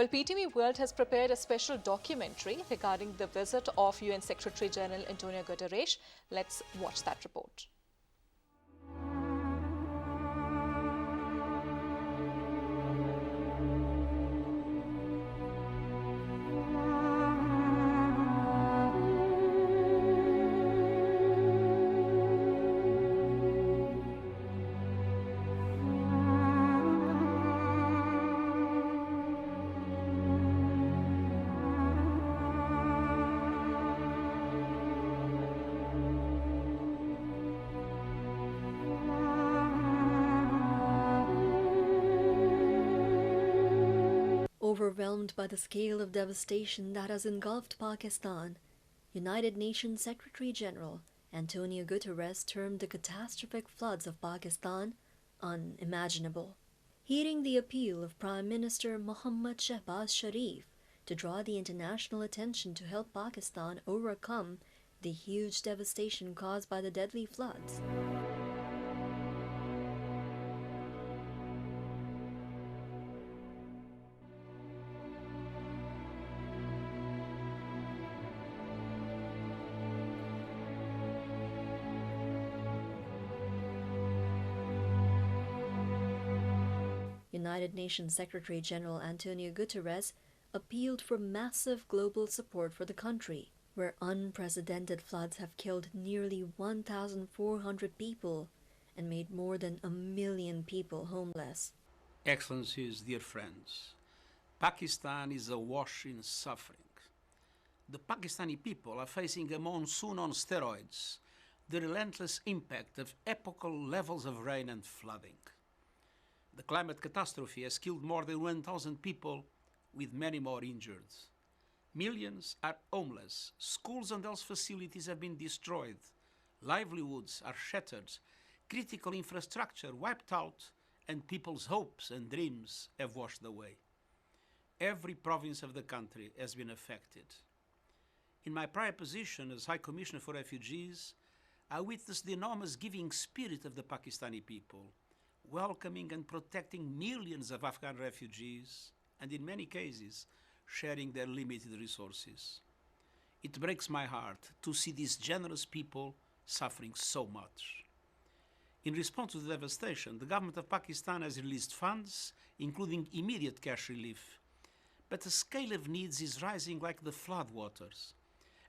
Well, PTV World has prepared a special documentary regarding the visit of UN Secretary General Antonio Guterres. Let's watch that report. Overwhelmed by the scale of devastation that has engulfed Pakistan, United Nations Secretary General Antonio Guterres termed the catastrophic floods of Pakistan unimaginable. Heeding the appeal of Prime Minister Mohammad Shehbaz Sharif to draw the international attention to help Pakistan overcome the huge devastation caused by the deadly floods. United Nations Secretary General Antonio Guterres appealed for massive global support for the country, where unprecedented floods have killed nearly 1,400 people and made more than 1 million people homeless. Excellencies, dear friends, Pakistan is awash in suffering. The Pakistani people are facing a monsoon on steroids, the relentless impact of epochal levels of rain and flooding. The climate catastrophe has killed more than 1,000 people, with many more injured. Millions are homeless, schools and health facilities have been destroyed, livelihoods are shattered, critical infrastructure wiped out, and people's hopes and dreams have washed away. Every province of the country has been affected. In my prior position as High Commissioner for Refugees, I witnessed the enormous giving spirit of the Pakistani people, welcoming and protecting millions of Afghan refugees, and in many cases, sharing their limited resources. It breaks my heart to see these generous people suffering so much. In response to the devastation, the government of Pakistan has released funds, including immediate cash relief, but the scale of needs is rising like the floodwaters,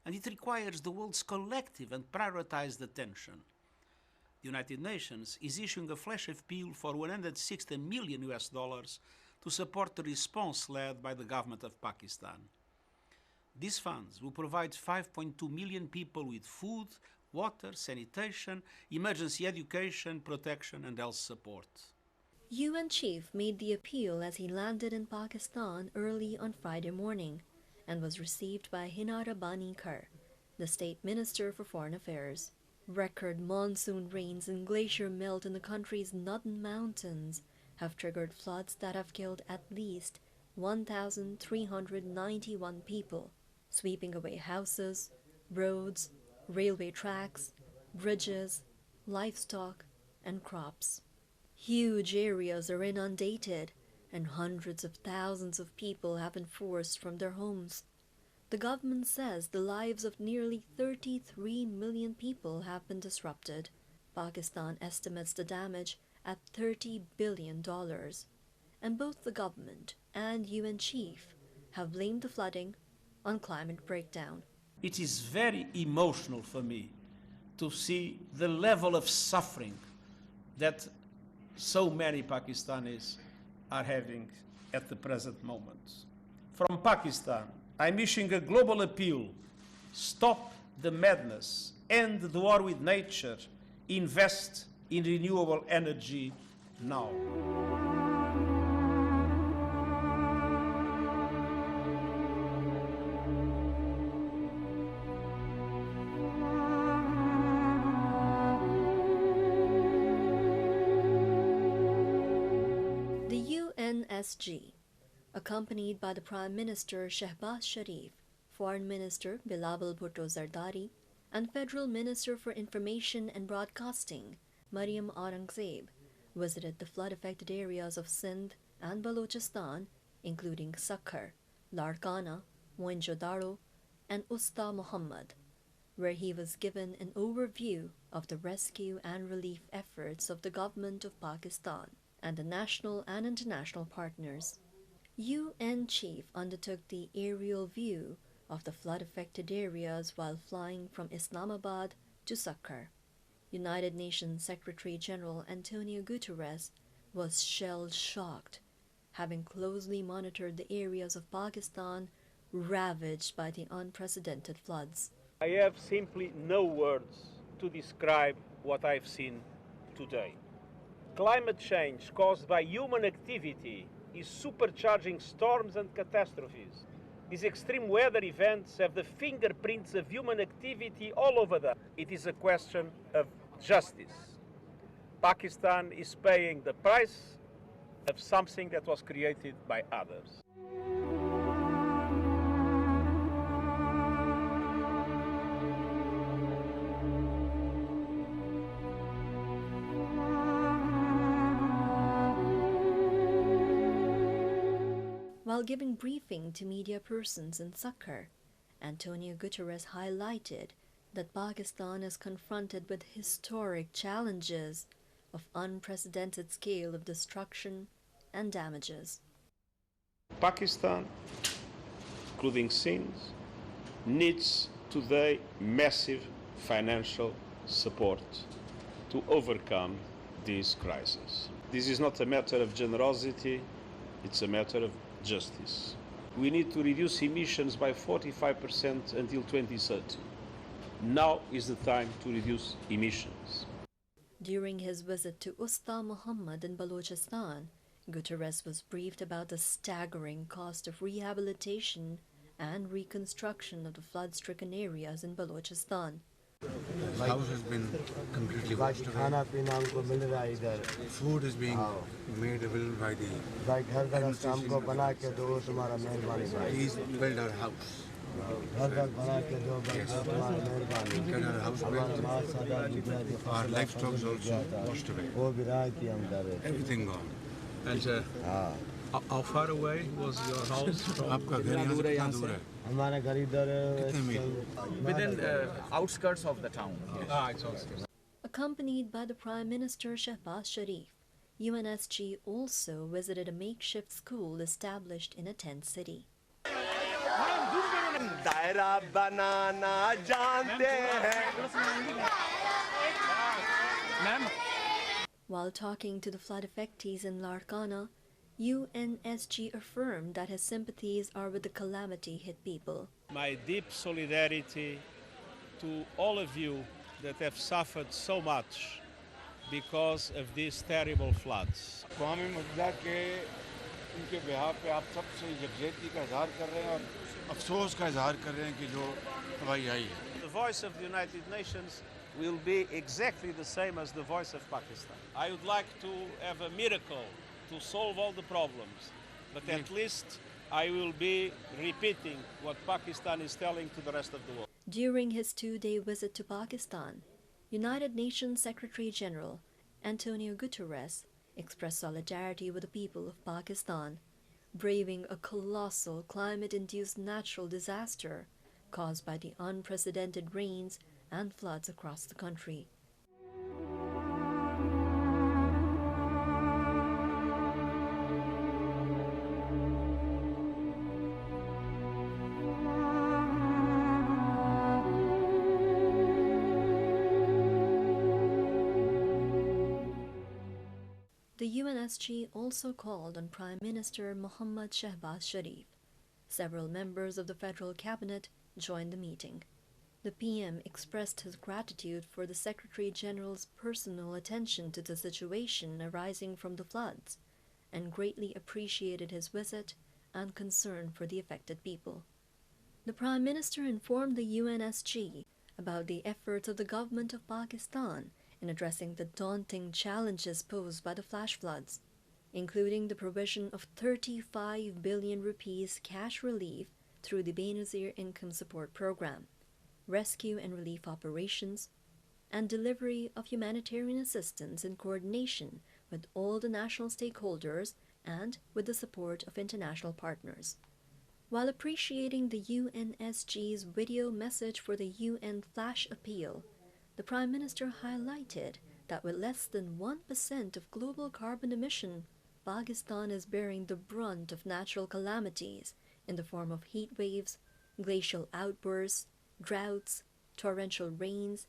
and it requires the world's collective and prioritized attention. The United Nations is issuing a flash appeal for $160 million to support the response led by the government of Pakistan. These funds will provide 5.2 million people with food, water, sanitation, emergency education, protection, and health support. UN Chief made the appeal as he landed in Pakistan early on Friday morning and was received by Hina Rabbani Kar, the State Minister for Foreign Affairs. Record monsoon rains and glacier melt in the country's northern mountains have triggered floods that have killed at least 1,391 people, sweeping away houses, roads, railway tracks, bridges, livestock, and crops. Huge areas are inundated, and hundreds of thousands of people have been forced from their homes. The government says the lives of nearly 33 million people have been disrupted. Pakistan estimates the damage at $30 billion, and both the government and UN chief have blamed the flooding on climate breakdown. It is very emotional for me to see the level of suffering that so many Pakistanis are having at the present moment. From Pakistan, I'm issuing a global appeal: stop the madness, end the war with nature, invest in renewable energy now. The UNSG, accompanied by the Prime Minister Shehbaz Sharif, Foreign Minister Bilawal Bhutto Zardari, and Federal Minister for Information and Broadcasting Maryam Aurangzeb, visited the flood-affected areas of Sindh and Balochistan including Sakkar, Larkana, Mohenjo-daro, and Usta Muhammad, where he was given an overview of the rescue and relief efforts of the government of Pakistan and the national and international partners. UN chief undertook the aerial view of the flood-affected areas while flying from Islamabad to Sakkar. United Nations Secretary-General Antonio Guterres was shell-shocked, having closely monitored the areas of Pakistan ravaged by the unprecedented floods. I have simply no words to describe what I've seen today. Climate change caused by human activity is supercharging storms and catastrophes. These extreme weather events have the fingerprints of human activity all over them. It is a question of justice. Pakistan is paying the price of something that was created by others. While giving briefing to media persons in Sakkar, Antonio Guterres highlighted that Pakistan is confronted with historic challenges of unprecedented scale of destruction and damages. Pakistan, including Sindh, needs today massive financial support to overcome this crisis. This is not a matter of generosity, it's a matter of justice. We need to reduce emissions by 45% until 2030. Now is the time to reduce emissions. During his visit to Usta Muhammad in Balochistan, Guterres was briefed about the staggering cost of rehabilitation and reconstruction of the flood-stricken areas in Balochistan. The house has been completely washed away. Food is being made available by the administration. Please build our house. Get our house built. Our livestock is also washed away. Everything gone. And how far away was your house from? Within outskirts of the town. It's outskirts. Accompanied by the Prime Minister Shehbaz Sharif, UNSG also visited a makeshift school established in a tent city. While talking to the flood affectees in Larkana, UNSG affirmed that his sympathies are with the calamity-hit people. My deep solidarity to all of you that have suffered so much because of these terrible floods. The voice of the United Nations will be exactly the same as the voice of Pakistan. I would like to have a miracle to solve all the problems, but at least I will be repeating what Pakistan is telling to the rest of the world. During his two-day visit to Pakistan, United Nations Secretary-General Antonio Guterres expressed solidarity with the people of Pakistan, braving a colossal climate-induced natural disaster caused by the unprecedented rains and floods across the country. The UNSG also called on Prime Minister Mohammad Shehbaz Sharif. Several members of the federal cabinet joined the meeting. The PM expressed his gratitude for the Secretary-General's personal attention to the situation arising from the floods and greatly appreciated his visit and concern for the affected people. The Prime Minister informed the UNSG about the efforts of the government of Pakistan in addressing the daunting challenges posed by the flash floods, including the provision of 35 billion rupees cash relief through the Benazir Income Support Program, rescue and relief operations, and delivery of humanitarian assistance in coordination with all the national stakeholders and with the support of international partners. While appreciating the UNSG's video message for the UN Flash Appeal, the Prime Minister highlighted that with less than 1% of global carbon emission, Pakistan is bearing the brunt of natural calamities in the form of heat waves, glacial outbursts, droughts, torrential rains,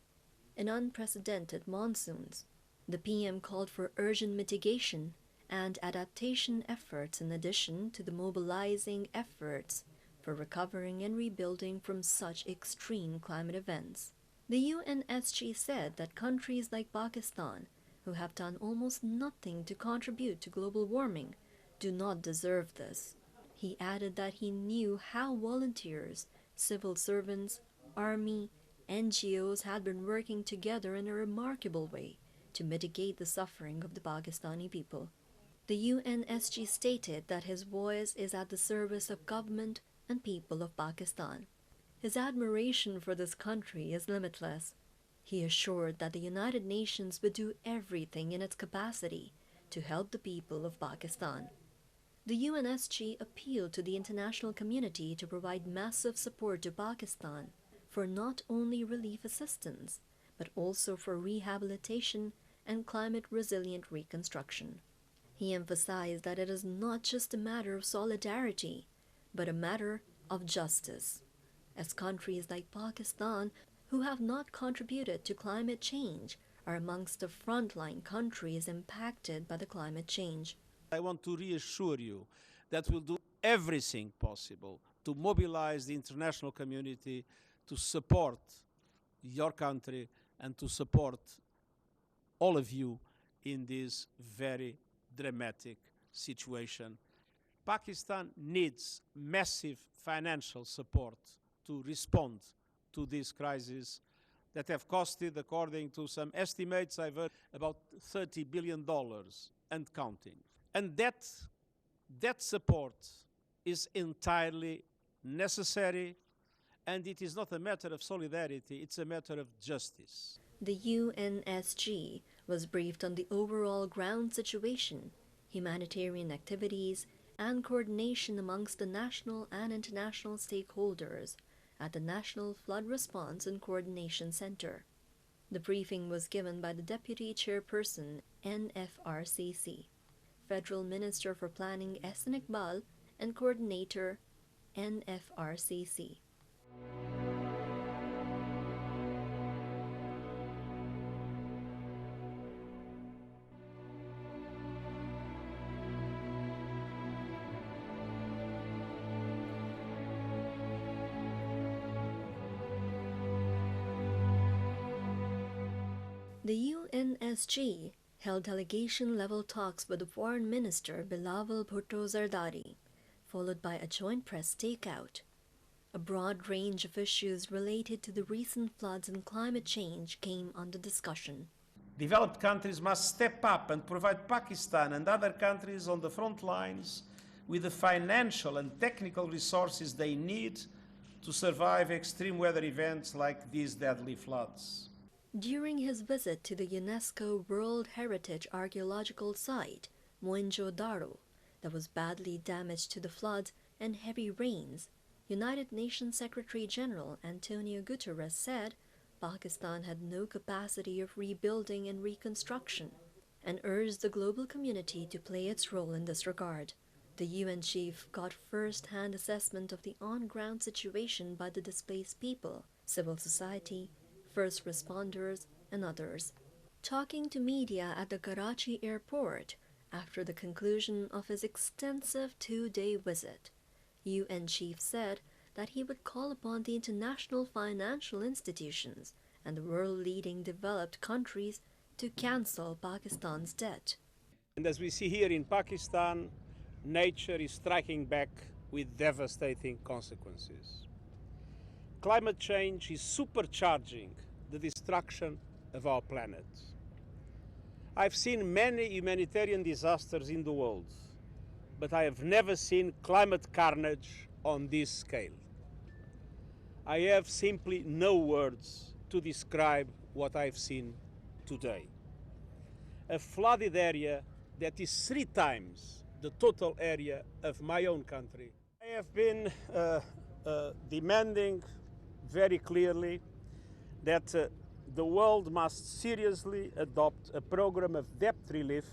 and unprecedented monsoons. The PM called for urgent mitigation and adaptation efforts in addition to the mobilizing efforts for recovering and rebuilding from such extreme climate events. The UNSG said that countries like Pakistan, who have done almost nothing to contribute to global warming, do not deserve this. He added that he knew how volunteers, civil servants, army, NGOs had been working together in a remarkable way to mitigate the suffering of the Pakistani people. The UNSG stated that his voice is at the service of government and people of Pakistan. His admiration for this country is limitless. He assured that the United Nations would do everything in its capacity to help the people of Pakistan. The UNSG appealed to the international community to provide massive support to Pakistan for not only relief assistance, but also for rehabilitation and climate-resilient reconstruction. He emphasized that it is not just a matter of solidarity, but a matter of justice, as countries like Pakistan, who have not contributed to climate change, are amongst the frontline countries impacted by the climate change. I want to reassure you that we'll do everything possible to mobilize the international community to support your country and to support all of you in this very dramatic situation. Pakistan needs massive financial support to respond to this crisis that have costed, according to some estimates I've heard, about $30 billion and counting. And that support is entirely necessary, and it is not a matter of solidarity, it's a matter of justice. The UNSG was briefed on the overall ground situation, humanitarian activities, and coordination amongst the national and international stakeholders at the National Flood Response and Coordination Center. The briefing was given by the Deputy Chairperson, NFRCC, Federal Minister for Planning Ehsan Iqbal, and Coordinator, NFRCC. The UNSG held delegation-level talks with the Foreign Minister Bilawal Bhutto Zardari, followed by a joint press stakeout. A broad range of issues related to the recent floods and climate change came under discussion. Developed countries must step up and provide Pakistan and other countries on the front lines with the financial and technical resources they need to survive extreme weather events like these deadly floods. During his visit to the UNESCO World Heritage Archaeological Site, Mohenjo-Daro, that was badly damaged to the floods and heavy rains, United Nations Secretary-General Antonio Guterres said Pakistan had no capacity of rebuilding and reconstruction, and urged the global community to play its role in this regard. The UN chief got first-hand assessment of the on-ground situation by the displaced people, civil society, first responders, and others. Talking to media at the Karachi airport after the conclusion of his extensive two-day visit, UN chief said that he would call upon the international financial institutions and the world-leading developed countries to cancel Pakistan's debt. And as we see here in Pakistan, nature is striking back with devastating consequences. Climate change is supercharging the destruction of our planet. I've seen many humanitarian disasters in the world, but I have never seen climate carnage on this scale. I have simply no words to describe what I've seen today. A flooded area that is 3 times the total area of my own country. I have been demanding very clearly that the world must seriously adopt a program of debt relief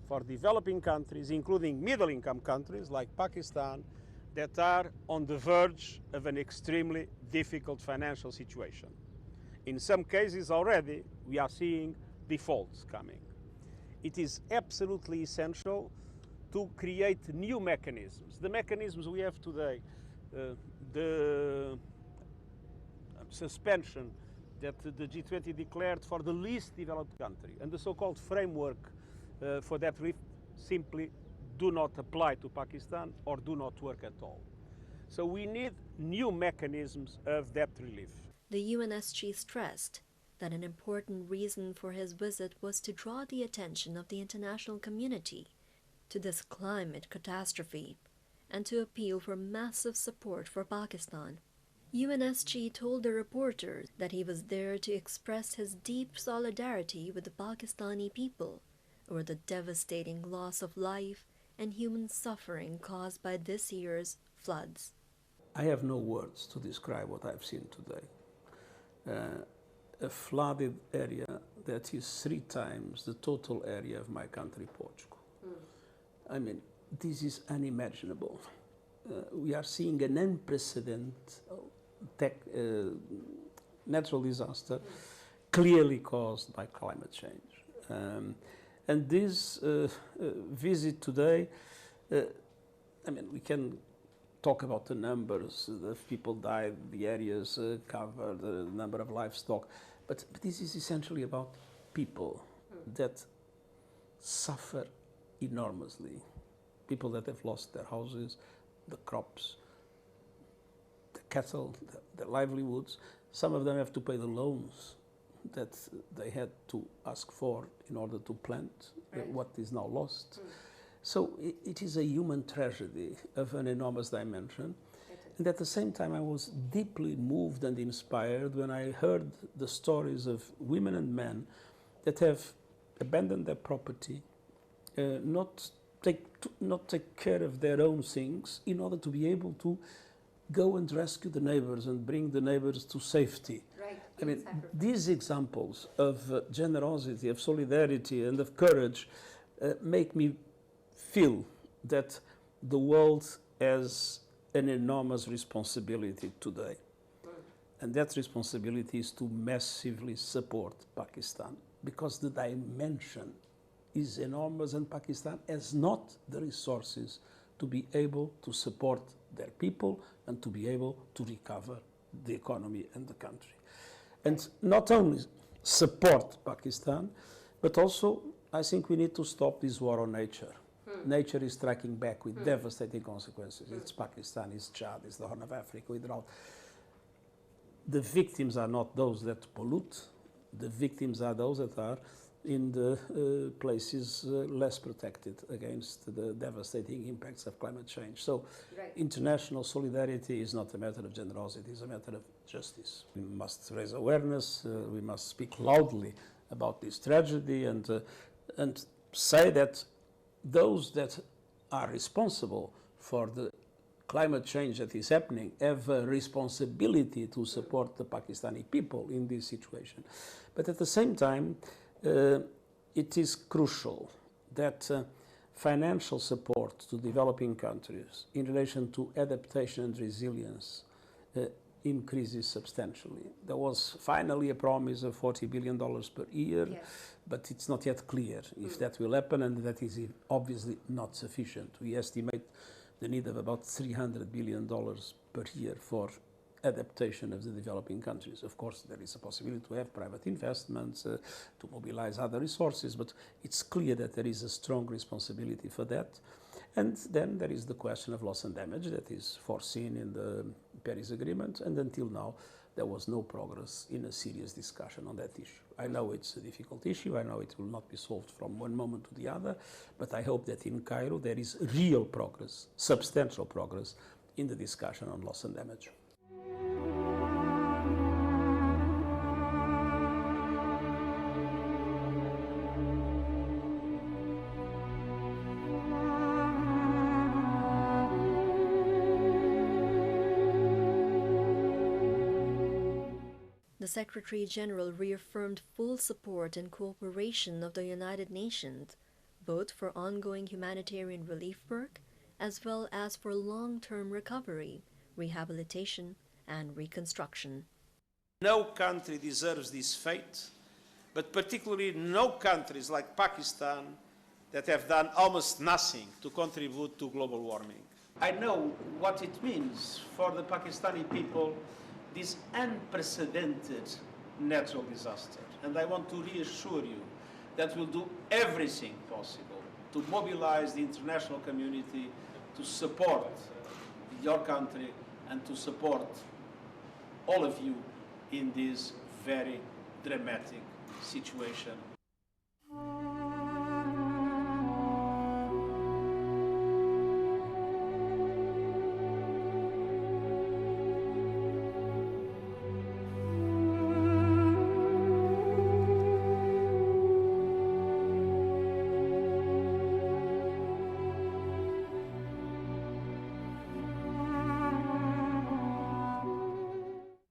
for developing countries, including middle-income countries like Pakistan, that are on the verge of an extremely difficult financial situation. In some cases already, we are seeing defaults coming. It is absolutely essential to create new mechanisms. The mechanisms we have today, the suspension that the G20 declared for the least developed country and the so-called framework for that relief simply do not apply to Pakistan or do not work at all. So we need new mechanisms of debt relief. The UNSG stressed that an important reason for his visit was to draw the attention of the international community to this climate catastrophe and to appeal for massive support for Pakistan. UNSG told the reporter that he was there to express his deep solidarity with the Pakistani people over the devastating loss of life and human suffering caused by this year's floods. I have no words to describe what I've seen today. A flooded area that is 3 times the total area of my country, Portugal. I mean, this is unimaginable. We are seeing an unprecedented natural disaster clearly caused by climate change. And this visit today, I mean, we can talk about the numbers, the people died, the areas covered, the number of livestock, but this is essentially about people that suffer enormously. People that have lost their houses, the crops, the cattle, their livelihoods. Some of them have to pay the loans that they had to ask for in order to plant what is now lost. So it is a human tragedy of an enormous dimension. And at the same time, I was deeply moved and inspired when I heard the stories of women and men that have abandoned their property, not take care of their own things in order to be able to go and rescue the neighbors and bring the neighbors to safety. Right. I mean, these examples of generosity, of solidarity, and of courage make me feel that the world has an enormous responsibility today. And that responsibility is to massively support Pakistan, because the dimension is enormous and Pakistan has not the resources to be able to support their people and to be able to recover the economy and the country. And not only support Pakistan, but also I think we need to stop this war on nature. Nature is striking back with devastating consequences. It's Pakistan, it's Chad, it's the Horn of Africa, with drought. The victims are not those that pollute. The victims are those that are in the places less protected against the devastating impacts of climate change. So international solidarity is not a matter of generosity, it's a matter of justice. We must raise awareness, we must speak loudly about this tragedy and say that those that are responsible for the climate change that is happening have a responsibility to support the Pakistani people in this situation. But at the same time, it is crucial that financial support to developing countries in relation to adaptation and resilience increases substantially. There was finally a promise of $40 billion per year, but it's not yet clear if that will happen, and that is obviously not sufficient. We estimate the need of about $300 billion per year for adaptation of the developing countries. Of course, there is a possibility to have private investments, to mobilize other resources, but it's clear that there is a strong responsibility for that. And then there is the question of loss and damage that is foreseen in the Paris Agreement, and until now there was no progress in a serious discussion on that issue. I know it's a difficult issue, I know it will not be solved from one moment to the other, but I hope that in Cairo there is real progress, substantial progress in the discussion on loss and damage. The Secretary General reaffirmed full support and cooperation of the United Nations, both for ongoing humanitarian relief work as well as for long-term recovery, rehabilitation, and reconstruction. No country deserves this fate, but particularly no countries like Pakistan that have done almost nothing to contribute to global warming. I know what it means for the Pakistani people, this unprecedented natural disaster. And I want to reassure you that we'll do everything possible to mobilize the international community to support your country and to support all of you in this very dramatic situation.